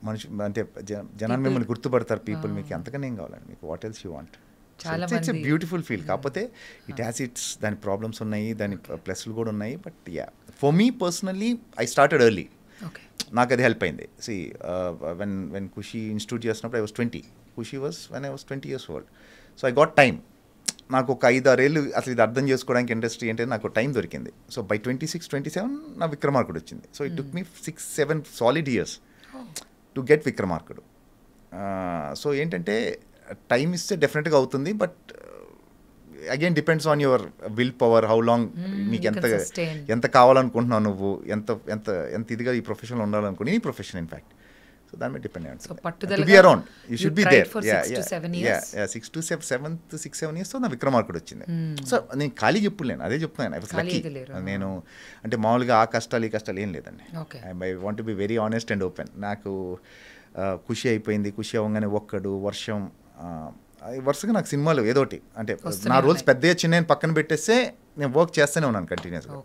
మనిషి అంటే జనాన్ని మిమ్మల్ని గుర్తుపడతారు పీపుల్, మీకు ఎంతకన్నా ఏం కావాలండి, మీకు what else you want. It's a beautiful feel. కాకపోతే ఇట్ హ్యాస్ ఇట్స్ దాని ప్రాబ్లమ్స్ ఉన్నాయి, దాని ప్లస్లు కూడా ఉన్నాయి. But yeah, for me personally I started early. నాకు అది హెల్ప్ అయింది. సి వెన్ ఖుషి ఇన్స్టిట్యూట్ చేసినప్పుడు I was 20, Kushi was when I was 20 years old. So I got time. నాకు ఒక 5-6 ఏళ్ళు అసలు ఇది అర్థం చేసుకోవడానికి ఇండస్ట్రీ ఏంటంటే నాకు టైం దొరికింది. సో బై 26-27 నా విక్రమార్కుడు వచ్చింది. So it took me 6-7 solid years to get Vikramarkudu. So ఏంటంటే టైం ఇస్తే డెఫినెట్గా అవుతుంది, but again depends on your will power, how long నీకు ఎంత కావాలనుకుంటున్నావు, నువ్వు ఎంత ఎంత ఎంత ఇదిగా ఈ ప్రొఫెషన్లో ఉండాలనుకుని, ఈ ప్రొఫెషన్ ఇన్ఫ్యాక్ట్. సో దాని మీద డిపెండ్ అయ్యి ఉంటుంది. Be around, you should be there. 6 to 7 years నా విక్రమార్కుడు వచ్చింది. సో నేను ఖాళీగా ఎప్పుడు లేను, అదే చెప్తున్నాను. I was lucky. నేను అంటే మామూలుగా ఆ కష్టాలు ఈ కష్టాలు ఏం లేదండి. I want to be very honest and open. నాకు ఖుషి అయిపోయింది, ఖుషి అవ్వగానే ఒక్కడు వర్షం వరుసగా నాకు సినిమాలు ఏదోటి అంటే నా రోల్స్ పెద్దగా చిన్న పక్కన పెట్టేస్తే నేను వర్క్ చేస్తూనే ఉన్నాను కంటిన్యూస్గా.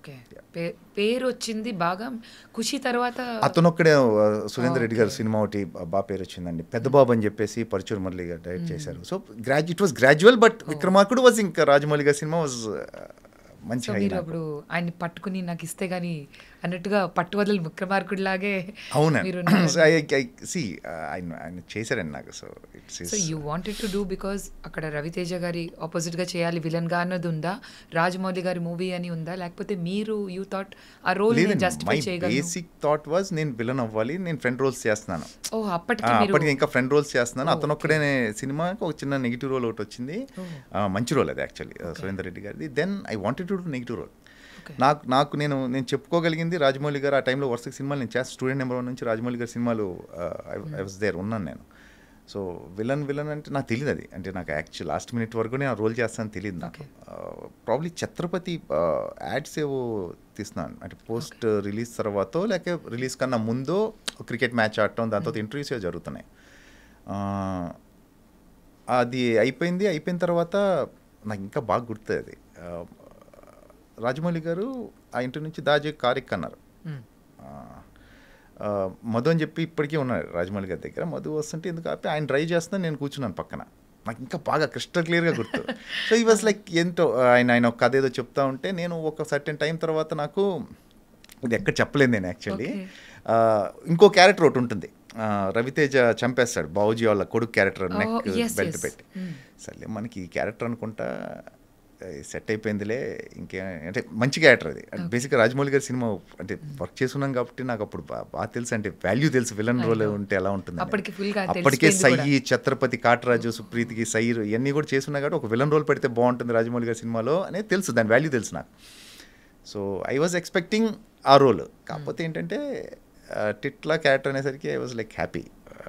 పేరు వచ్చింది బాగా ఖుషి తర్వాత. అతను ఒక్కడే సురేందర్ రెడ్డి గారు సినిమా ఒకటి బాగా పేరు వచ్చిందండి, పెద్ద బాబు అని చెప్పేసి పరచూరు మురళి గారు డైరెక్ట్ చేశారు. So it was gradual, but Vikramarkudu was ఇంకా రాజమౌళి గారి సినిమా వాజ్ మంచి. మీరు అప్పుడు ఆయన్ని పట్టుకుని నాకు ఇస్తే గానీ అన్నట్టుగా పట్టువదలు విక్రమార్కుడు లాగే. అవునండి, ఆయన చేశారండి నాకు. So you wanted to do because అక్కడ రవితేజ గారి ఆపోజిట్ గా చేయాలి విలన్ గా అన్నది ఉందా, రాజమౌళి గారి మూవీ అని ఉందా, లేకపోతే మీరు యూ థాట్ ఆ రోల్ జస్టిఫై చేయగలరు? బేసిక్ థాట్ వాజ్ నేను విలన్ అవ్వాలి, నేను ఫ్రెండ్ రోల్స్ చేస్తున్నాను. అప్పటికి ఇంకా ఫ్రెండ్ రోల్స్ చేస్తున్నాను. అతను ఒక్కడే సినిమాకి ఒక చిన్న నెగిటివ్ రోల్ ఒకటి వచ్చింది, మంచి రోల్ అది యాక్చువల్లీ సురేందర్ రెడ్డి గారిది. Then I wanted to do negative role. నాకు నేను చెప్పుకోగలిగింది రాజమౌళి గారు ఆ టైంలో వరుస సినిమాలు నేను చేస్తాను. స్టూడెంట్ నెంబర్ 1 నుంచి రాజమౌళి గారి సినిమాలు ఐ వాజ్ దేర్, ఉన్నాను నేను. సో విలన్ అంటే నాకు తెలియదు అది, అంటే నాకు యాక్చువల్ లాస్ట్ మినిట్ వరకు నేను రోల్ చేస్తానని తెలియదు నాకు. ప్రాబ్లీ ఛత్రపతి యాడ్స్ ఏవో తీస్తున్నాను, అంటే పోస్ట్ రిలీజ్ తర్వాత లేక రిలీజ్ కన్నా ముందు క్రికెట్ మ్యాచ్ ఆడటం, దాని తర్వాత ఇంటర్వ్యూస్ జరుగుతున్నాయి. అది అయిపోయిన తర్వాత నాకు ఇంకా బాగా గుర్తుంది అది. రాజమౌళి గారు ఆ ఇంటి నుంచి దాజే కారిక్ అన్నారు. మధు అని చెప్పి ఇప్పటికీ ఉన్నారు రాజమౌళి గారి దగ్గర. మధు వస్తుంటే ఎందుకు ఆపి ఆయన డ్రైవ్ చేస్తున్నా, నేను కూర్చున్నాను పక్కన. నాకు ఇంకా బాగా క్రిస్టల్ క్లియర్గా గుర్తు. సో ఈ వాజ్ లైక్ ఎంతో ఆయన ఒక కథ ఏదో చెప్తా ఉంటే నేను ఒక సర్టెన్ టైం తర్వాత నాకు ఇది ఎక్కడ చెప్పలేదు నేను యాక్చువల్లీ. ఇంకో క్యారెక్టర్ ఒకటి ఉంటుంది, రవితేజ చంపేస్తాడు బావుజీ వాళ్ళ కొడుకు క్యారెక్టర్, నెక్ బెల్ట్ పెట్టి. సరే మనకి ఈ క్యారెక్టర్ అనుకుంటా సెట్ అయిపోయిందిలే, ఇంకే అంటే మంచి క్యారెక్టర్ అది. బేసిక్గా రాజమౌళి గారి సినిమా అంటే వర్క్ చేస్తున్నాం కాబట్టి నాకు అప్పుడు బాగా తెలుసు, అంటే వాల్యూ తెలుసు విలన్ రోల్ ఉంటే ఎలా ఉంటుంది. అప్పటికే సై, ఛత్రపతి, కాటరాజు, సుప్రీతికి సైర్ ఇవన్నీ కూడా చేస్తున్నా కాబట్టి ఒక విలన్ రోల్ పెడితే బాగుంటుంది రాజమౌళి గారి సినిమాలో అనేది తెలుసు, దాని వాల్యూ తెలుసు నాకు. సో ఐ వాజ్ ఎక్స్పెక్టింగ్ ఆ రోల్. కాకపోతే ఏంటంటే టిట్లా క్యారెక్టర్ అనేసరికి ఐ వాజ్ లైక్ హ్యాపీ.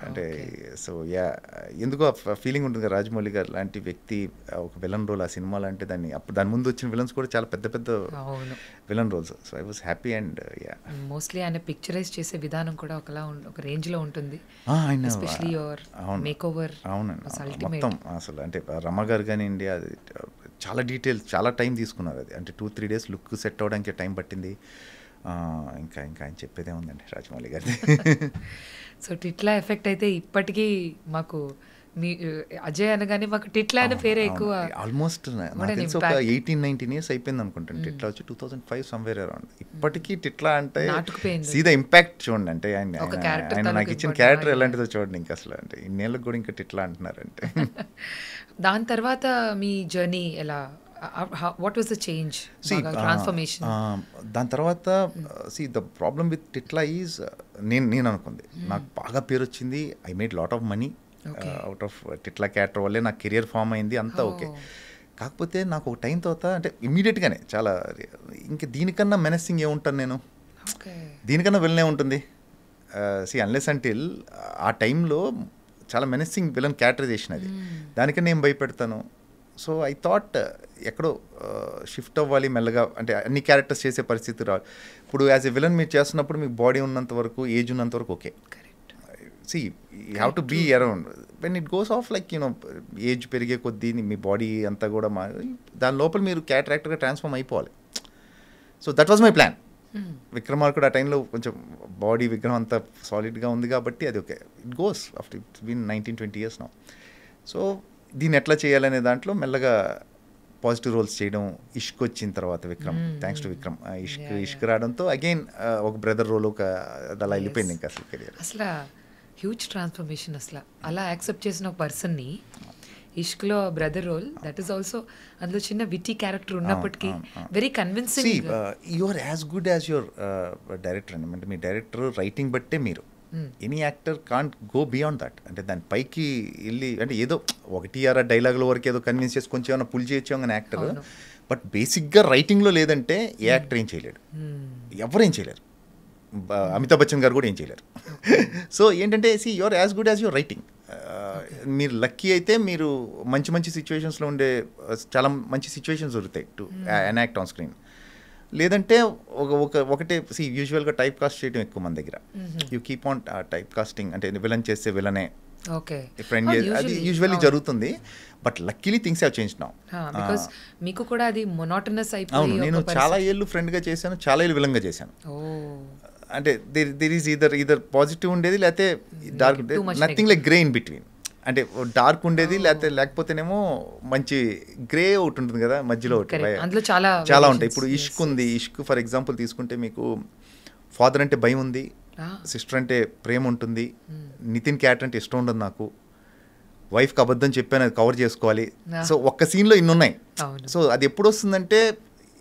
అంటే సో యా, ఎందుకో ఫీలింగ్ ఉంటుంది కదా రాజమౌళి గారు లాంటి వ్యక్తి ఒక విలన్ రోల్ ఆ సినిమాలో, అంటే దాని ముందు వచ్చిన విలన్స్ కూడా చాలా పెద్ద పెద్ద villain roles. So I was happy. And yeah, mostly ఆయన పిక్చరైజ్ చేసే విధానం కూడా ఒక రేంజ్ లో ఉంటుంది. Especially your makeover. అవునండి, మొత్తం అసలు అంటే రమ గారు కానివ్వండి, అది చాలా డీటెయిల్స్, చాలా టైం తీసుకున్నారు అది. అంటే 2-3 days లుక్ సెట్ అవ్వడానికి టైం పట్టింది. ఇంకా ఆయన చెప్పేదే ఉందండి రాజమౌళి గారి. సో టిట్లా ఎఫెక్ట్ అయితే ఇప్పటికీ మాకు మీ అజయ్ అనగానే మాకు టిట్లా అనే పేరే ఎక్కువ. ఆల్మోస్ట్ నాకు తెలిసి ఒక 18-19 years అయిపోయింది అనుకుంటాను. టిట్లా వచ్చి 2005 సమ్వేర్ అరౌండ్. ఇప్పటికీ టిట్లా అంటే సీదా ఇంపాక్ట్ చూడండి, అంటే ఆయన నాకు ఇచ్చిన క్యారెక్టర్ ఎలాంటిదో చూడండి. ఇంకా అసలు అంటే ఇన్నేళ్ళకి కూడా ఇంకా టిట్లా అంటున్నారంటే. దాని తర్వాత మీ జర్నీ ఎలా, what was the change, transformation? దాని తర్వాత the problem with Titla is నేను అనుకుంది నాకు బాగా పేరు వచ్చింది, I made lot of money out of Titla character వల్లే నాకు కెరియర్ ఫామ్ అయింది, అంతా ఓకే. కాకపోతే నాకు ఒక టైం తర్వాత అంటే ఇమ్మీడియట్గానే చాలా ఇంకా దీనికన్నా మెనెసింగ్ ఏముంటాను నేను, దీనికన్నా విలనే ఉంటుంది. అన్లెస్ అంటిల్ ఆ టైంలో చాలా మెనెసింగ్ విలన్ క్యారెక్టరైజేషన్ అది, దానికన్నా నేను భయపెడతాను. సో ఐ థాట్ ఎక్కడో షిఫ్ట్ అవ్వాలి మెల్లగా, అంటే అన్ని క్యారెక్టర్స్ చేసే పరిస్థితి రావాలి. ఇప్పుడు యాజ్ ఎ విలన్ మీరు చేస్తున్నప్పుడు మీకు బాడీ ఉన్నంత వరకు, ఏజ్ ఉన్నంత వరకు okay. You have to be around. When it goes off like age పెరిగే కొద్దీ మీ బాడీ అంతా కూడా దాని లోపల మీరు క్యారెక్టర్గా ట్రాన్స్ఫార్మ్ అయిపోవాలి. So that was my plan. Vikramarkudu ఆ టైంలో కొంచెం బాడీ విగ్రహం అంతా సాలిడ్గా ఉంది కాబట్టి అది okay, it goes after it's been 19-20 years now. So దీన్ని ఎట్లా చేయాలనే దాంట్లో మెల్లగా పాజిటివ్ రోల్స్ చేయడం, ఇష్క్ వచ్చిన తర్వాత విక్రమ్, థ్యాంక్స్ టు విక్రమ్, ఇష్క్ రావడంతో అగైన్ ఒక బ్రదర్ రోల్ ఒక అలా వెళ్ళిపోయింది ఇంకా అసలు కెరియర్. అసలు హ్యూజ్ ట్రాన్స్ఫర్మేషన్. అసలు అలా యాక్సెప్ట్ చేసిన ఒక పర్సన్ని ఇష్క్లో brother role, that is also అందులో చిన్న విటీ క్యారెక్టర్ ఉన్నప్పటికీ very convincing. You are as good as your director అండి. అంటే మీ డైరెక్టర్ రైటింగ్ బట్టే మీరు, any actor can't go beyond that. అంటే దాని పైకి వెళ్ళి అంటే ఏదో ఒకటి ఆరా డైలాగుల వరకు ఏదో కన్విన్స్ చేసి కొంచెం ఏమైనా పుల్ చేయొచ్చు కానీ యాక్టర్, బట్ బేసిక్గా రైటింగ్లో లేదంటే ఏ యాక్టర్ ఏం చేయలేడు, ఎవరేం చేయలేరు. అమితాబ్ బచ్చన్ గారు కూడా ఏం చేయలేరు. సో ఏంటంటే see your as good as your writing. మీరు లక్కీ అయితే మీరు మంచి మంచి సిచ్యువేషన్స్లో ఉండే చాలా మంచి సిచ్యువేషన్స్ దొరుకుతాయి టు ఎనాక్ట్ ఆన్ స్క్రీన్. లేదంటే ఒకటే సి యూజువల్గా టైప్ కాస్ట్ చేయడం ఎక్కువ మన దగ్గర. You keep on type casting, అంటే విలన్ చేస్తే విలనే ఫ్రెండ్, అది యూజువల్లీ జరుగుతుంది. But luckily things have change now. Because మీకు కూడా అది మొనోటనస్ అయిపోయి. అవును, నేను చాలా ఏళ్ళు ఫ్రెండ్గా చేశాను, చాలా ఏళ్ళు విలన్గా చేశాను. అంటే దేర్ ఈజ్ ఈదర్ పాజిటివ్ ఉండేది లేకపోతే dark, nothing like grey in between. అంటే డార్క్ ఉండేది లేకపోతేనేమో మంచి గ్రే ఒకటి ఉంటుంది కదా మధ్యలో ఒకటి, చాలా ఉంటాయి. ఇప్పుడు ఇష్క్ ఉంది, ఇష్క్ ఫర్ ఎగ్జాంపుల్ తీసుకుంటే మీకు ఫాదర్ అంటే భయం ఉంది, సిస్టర్ అంటే ప్రేమ ఉంటుంది, నితిన్ క్యారెక్టర్ అంటే ఇష్టం ఉండదు నాకు, వైఫ్కి అబద్ధం చెప్పాను అది కవర్ చేసుకోవాలి. సో ఒక్క సీన్లో ఇన్ని ఉన్నాయి. సో అది ఎప్పుడు వస్తుందంటే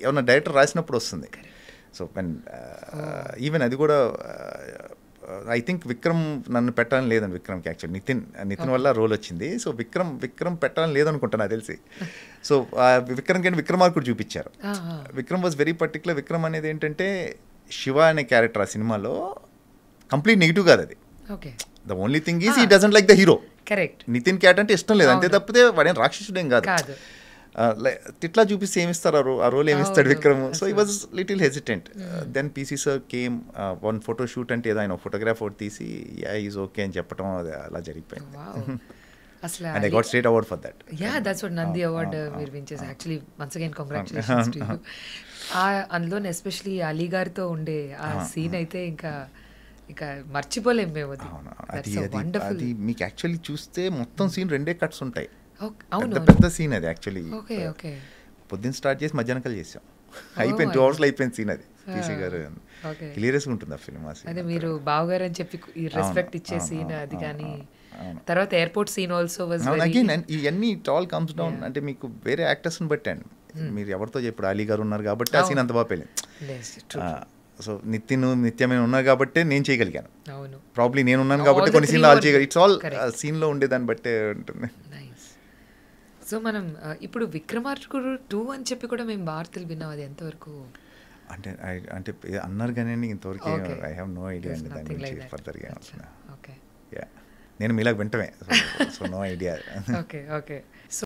ఏమన్నా డైరెక్టర్ రాసినప్పుడు వస్తుంది. సో ఈవెన్ అది కూడా ఐ థింక్ విక్రమ్ నన్ను పెట్టాలని లేదండి విక్రమ్కి, యాక్చువల్ నితిన్ వల్ల రోల్ వచ్చింది. సో విక్రమ్ పెట్టాలని లేదనుకుంటా నాకు తెలిసి. సో విక్రమ్ కంటే విక్రమార్కుడు చూపించారు. Vikram was very particular. Vikram అనేది ఏంటంటే శివ అనే క్యారెక్టర్ ఆ సినిమాలో కంప్లీట్ నెగిటివ్ కాదు అది. The only thing is he doesn't like the hero. Correct. Nithin character అంటే ఇష్టం లేదు, అంతే తప్పితే వాడేం రాక్షసుడేం కాదు. తిట్లా చూపిస్తే ఏమిస్తారు ఆ రోల్ ఏమిస్తాడు Vikram. So he was little hesitant. Then PC sir came, one photo shoot అంటే ఏదో ఆయన ఫోటోగ్రాఫ్ ఒకటి తీసి యా ఈజ్ ఓకే అని చెప్పడం అలా జరిగిపోయింది. And I got state award for that. Yeah, that's what Nandi award మీరు విన్ చేశారు. Actually once again congratulations to you. అందులో ఎస్పెషలీ అలీ గారితో ఉండే ఆ సీన్ అయితే ఇంకా మర్చిపోలేము మేము. అది మీకు యాక్చువల్లీ చూస్తే మొత్తం సీన్ 2 కట్స్ ఉంటాయి. పెద్ద సీన్ అది యాక్చువల్లీ. పొద్దున్న స్టార్ట్ చేసి మధ్యాహ్నం చేసాం, అయిపోయింది 2 hours అయిపోయింది సీన్. అది పీసీ గారు హిలేరియస్గా ఉంటుంది ఆ ఫిల్మ్. అదే మీరు బావగారు అని చెప్పి రెస్పెక్ట్ ఇచ్చే సీన్ అది. కానీ తర్వాత airport scene also was again ఇవన్నీ ఇట్ ఆల్ కమ్స్ డౌన్. అంటే మీకు వేరే యాక్టర్స్ని బట్టి అండి, మీరు ఎవరితో చెప్పారు అలీ గారు ఉన్నారు కాబట్టి ఆ సీన్ అంత బాగా పెళ్ళింది. సో నిత్యమైన ఉన్నారు కాబట్టి నేను చేయగలిగాను. ప్రాబ్లీ నేను ఉన్నాను కాబట్టి కొన్ని సీన్లు ఆల్ చేయగలి. ఇట్స్ ఆల్ సీన్లో ఉండేదాన్ని బట్టే ఉంటుంది. సో మనం ఇప్పుడు విక్రమార్కుడు 2 అని చెప్పి కూడా మేము వార్తలు విన్నాం, అది ఎంతవరకు? అంటే అన్నారు కానీ ఇంతవరకు ఐ హ్యావ్ నో ఐడియా అండి దాని గురించి ఫర్దర్గా. నేను మీలాగా వింటమే, so no idea. Okay. So